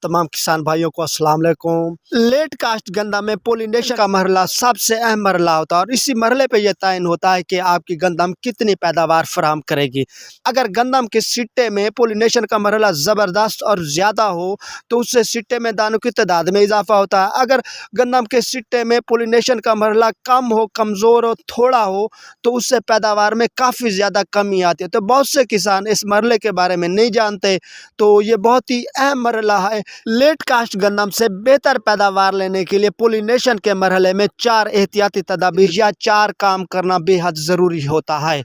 तमाम किसान भाइयों को अस्सलाम वालेकुम। लेट कास्ट गंदा में पोलिनेशन का मरहला सबसे अहम मरहला होता है और इसी मरहले पे यह तयन होता है कि आपकी गंदम कितनी पैदावार फराहम करेगी। अगर गंदम के सिट्टे में पोलिनेशन का मरहला ज़बरदस्त और ज़्यादा हो तो उससे सिट्टे में दानों की तादाद में इजाफा होता है। अगर गंदम के सिट्टे में पोलिनेशन का मरहला कम हो, कमज़ोर हो, थोड़ा हो तो उससे पैदावार में काफ़ी ज़्यादा कमी आती है। तो बहुत से किसान इस मरहले के बारे में नहीं जानते, तो ये बहुत ही अहम मरहला है। लेट कास्ट गंदम से बेहतर पैदावार लेने के लिए पोलिनेशन के मरहले में 4 एहतियाती तदाबीर या 4 काम करना बेहद ज़रूरी होता है।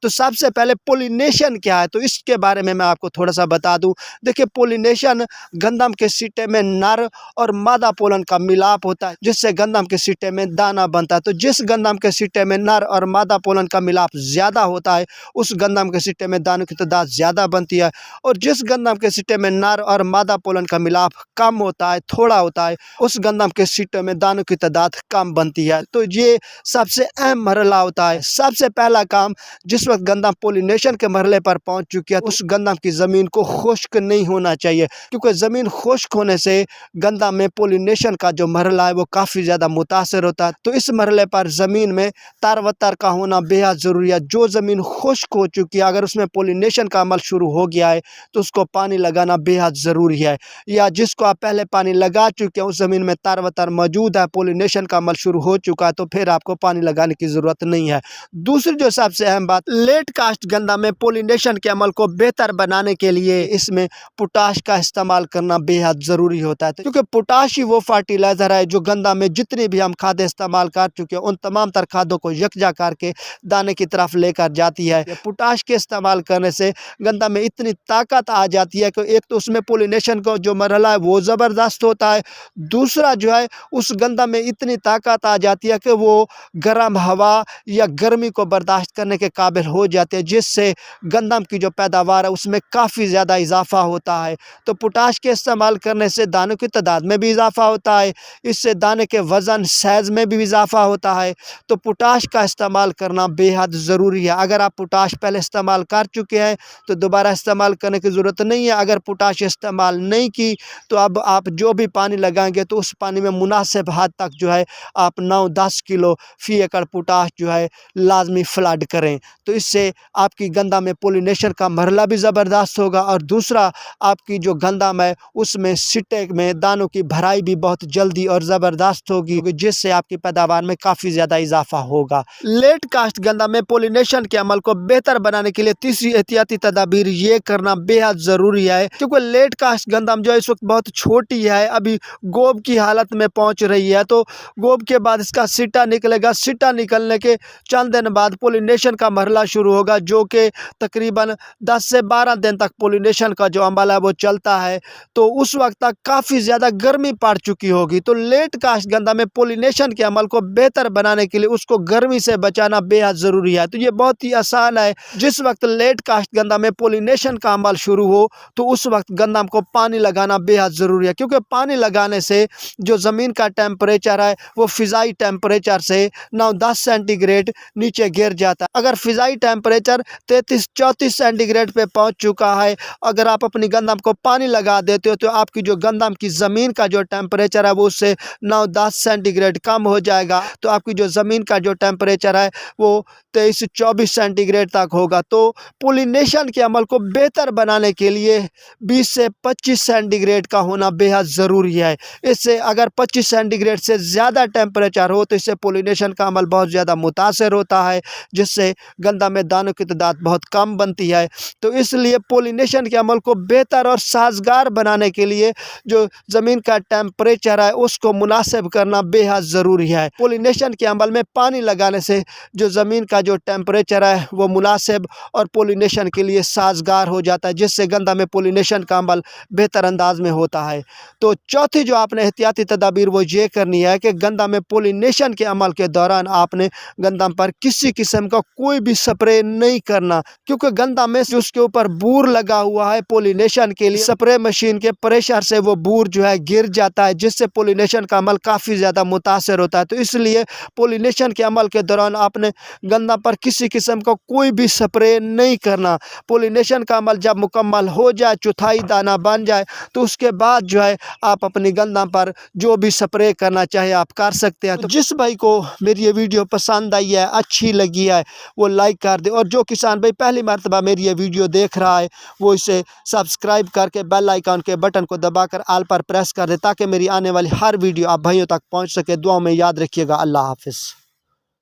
तो सबसे पहले पोलिनेशन क्या है, तो इसके बारे में मैं आपको थोड़ा सा बता दूं। देखिए, पोलिनेशन गंदम के सिट्टे में नर और मादा पोलन का मिलाप होता है, जिससे गंदम के सिट्टे में दाना बनता है। तो जिस गंदम के सिट्टे में नर और मादा पोलन का मिलाप ज़्यादा होता है उस गंदम के सिट्टे में दानों की तादाद ज़्यादा बनती है, और जिस गंदम के सिट्टे में नर और मादा पोलन का मिलाप कम होता है, थोड़ा होता है, उस गंदम के सिट्टे में दानों की तादाद कम बनती है। तो ये सबसे अहम मरहला होता है। सबसे पहला काम, जिस वक्त गंदम पोलिनेशन के मरहले पर पहुंच चुकी है उस गंदम की ज़मीन को खुश्क नहीं होना चाहिए, क्योंकि ज़मीन खुश्क होने से गंदम में पोलिनेशन का जो मरहला है वो काफ़ी ज़्यादा मुतासर होता है। तो इस मरहले पर ज़मीन में तारवतर का होना बेहद ज़रूरी है। जो ज़मीन खुश्क हो चुकी है, अगर उसमें पोलिनेशन का अमल शुरू हो गया है तो उसको पानी लगाना बेहद ज़रूरी है, या जिसको आप पहले पानी लगा चुके हैं उस ज़मीन में तारवतर मौजूद है, पोलिनेशन का अमल शुरू हो चुका है, तो फिर आपको पानी लगाने की ज़रूरत नहीं है। दूसरी जो सबसे अहम बात, लेट कास्ट गंदम में पोलिनेशन के अमल को बेहतर बनाने के लिए इसमें पोटाश का इस्तेमाल करना बेहद ज़रूरी होता है, क्योंकि पोटाश ही वो फर्टिलाइज़र है जो गंदम में जितनी भी हम खादें इस्तेमाल कर चुके हैं उन तमाम तर खादों को यकजा करके दाने की तरफ लेकर जाती है। पोटाश के इस्तेमाल करने से गंदम में इतनी ताकत आ जाती है कि एक तो उसमें पोलिनेशन का जो मरहला है वो ज़बरदस्त होता है, दूसरा जो है उस गंदम में इतनी ताकत आ जाती है कि वो गर्म हवा या गर्मी को बर्दाश्त करने के काबिल हो जाते हैं, जिससे गंदम की जो पैदावार है उसमें काफ़ी ज़्यादा इजाफा होता है। तो पोटाश के इस्तेमाल करने से दानों की तादाद में भी इजाफा होता है, इससे दाने के वज़न साइज़ में भी इजाफा होता है। तो पोटाश का इस्तेमाल करना बेहद ज़रूरी है। अगर आप पोटाश पहले इस्तेमाल कर चुके हैं तो दोबारा इस्तेमाल करने की ज़रूरत नहीं है। अगर पोटाश इस्तेमाल नहीं की तो अब आप जो भी पानी लगाएंगे तो उस पानी में मुनासिब हद तक जो है आप 9-10 किलो फ़ी एकड़ पोटाश जो है लाजमी फ्लड करें। तो इससे आपकी गंदम में पोलिनेशन का मरहला भी ज़बरदस्त होगा, और दूसरा आपकी जो गंदम है उसमें सिट्टे में दानों की भराई भी बहुत जल्दी और ज़बरदस्त होगी, जिससे आपकी पैदावार में काफ़ी ज़्यादा इजाफा होगा। लेट कास्ट गंदम में पोलिनेशन के अमल को बेहतर बनाने के लिए तीसरी एहतियाती तदाबीर ये करना बेहद ज़रूरी है, क्योंकि लेट कास्ट गंदम जो इस वक्त बहुत छोटी है, अभी गोब की हालत में पहुँच रही है। तो गोब के बाद इसका सिट्टा निकलेगा, सिट्टा निकलने के चंद दिन बाद पोलिनेशन का मरहला शुरू होगा, जो कि तकरीबन 10 से 12 दिन तक पोलिनेशन का जो अमल है वो चलता है। तो उस वक्त तक काफ़ी ज़्यादा गर्मी पड़ चुकी होगी। तो लेट कास्ट गंदम में पोलिनेशन के अमल को बेहतर बनाने के लिए उसको गर्मी से बचाना बेहद ज़रूरी है। तो ये बहुत ही आसान है। जिस वक्त लेट कास्ट गंदम में पोलिनेशन का अमल शुरू हो तो उस वक्त गंदम को पानी लगाना बेहद ज़रूरी है, क्योंकि पानी लगाने से जो ज़मीन का टेम्परेचर है वो फ़िज़ाई टेम्परेचर से 9-10 सेंटीग्रेड नीचे गिर जाता है। अगर फ़िज़ाई टेम्परेचर 33-34 सेंटीग्रेड पे पहुंच चुका है, अगर आप अपनी गंदम को पानी लगा देते हो तो आपकी जो गंदम की ज़मीन का जो टेम्परेचर है वो उससे 9-10 सेंटीग्रेड कम हो जाएगा। तो आपकी जो ज़मीन का जो टेम्परेचर है वो 23-24 सेंटीग्रेड तक होगा। तो पोलिनेशन के अमल को बेहतर बनाने के लिए 20 से 25 सेंटीग्रेड का होना बेहद ज़रूरी है। इससे अगर 25 सेंटीग्रेड से ज़्यादा टेम्परेचर हो तो इससे पोलिनेशन का अमल बहुत ज़्यादा मुतासर होता है, जिससे गंदम में दानों की तादाद बहुत कम बनती है। तो इसलिए पोलिनेशन के अमल को बेहतर और साजगार बनाने के लिए जो ज़मीन का टेम्परेचर है उसको मुनासिब करना बेहद ज़रूरी है। पोलिनेशन के अमल में पानी लगाने से जो ज़मीन का जो टेम्परेचर है वो मुनासिब और पोलिनेशन के लिए साजगार हो जाता है, जिससे गंदम में पोलिनेशन का अमल बेहतर अंदाज में होता है। तो चौथी जो आपने एहतियाती तदाबीर वो ये करनी है कि गंदम में पोलिनेशन के अमल के दौरान आपने गंदम पर किसी किस्म का कोई भी स्प्रे नहीं करना, क्योंकि गंदा में उसके ऊपर बूर लगा हुआ है पोलिनेशन के लिए। स्प्रे मशीन के प्रेशर से वो बूर जो है गिर जाता है, जिससे पोलिनेशन का अमल काफ़ी ज़्यादा मुतासर होता है। तो इसलिए पोलिनेशन के अमल के दौरान आपने गंदा पर किसी किस्म का कोई भी स्प्रे नहीं करना। पोलिनेशन का अमल जब मुकम्मल हो जाए, चौथाई दाना बन जाए, तो उसके बाद जो है आप अपनी गंदा पर जो भी स्प्रे करना चाहे आप कर सकते हैं। तो जिस भाई को मेरी ये वीडियो पसंद आई है, अच्छी लगी है, वो लाइक कर दे, और जो किसान भाई पहली मर्तबा मेरी ये वीडियो देख रहा है वो इसे सब्सक्राइब करके बेल आइकन के बटन को दबाकर ऑल पर प्रेस कर दे, ताकि मेरी आने वाली हर वीडियो आप भाइयों तक पहुंच सके। दुआ में याद रखिएगा। अल्लाह हाफिज़।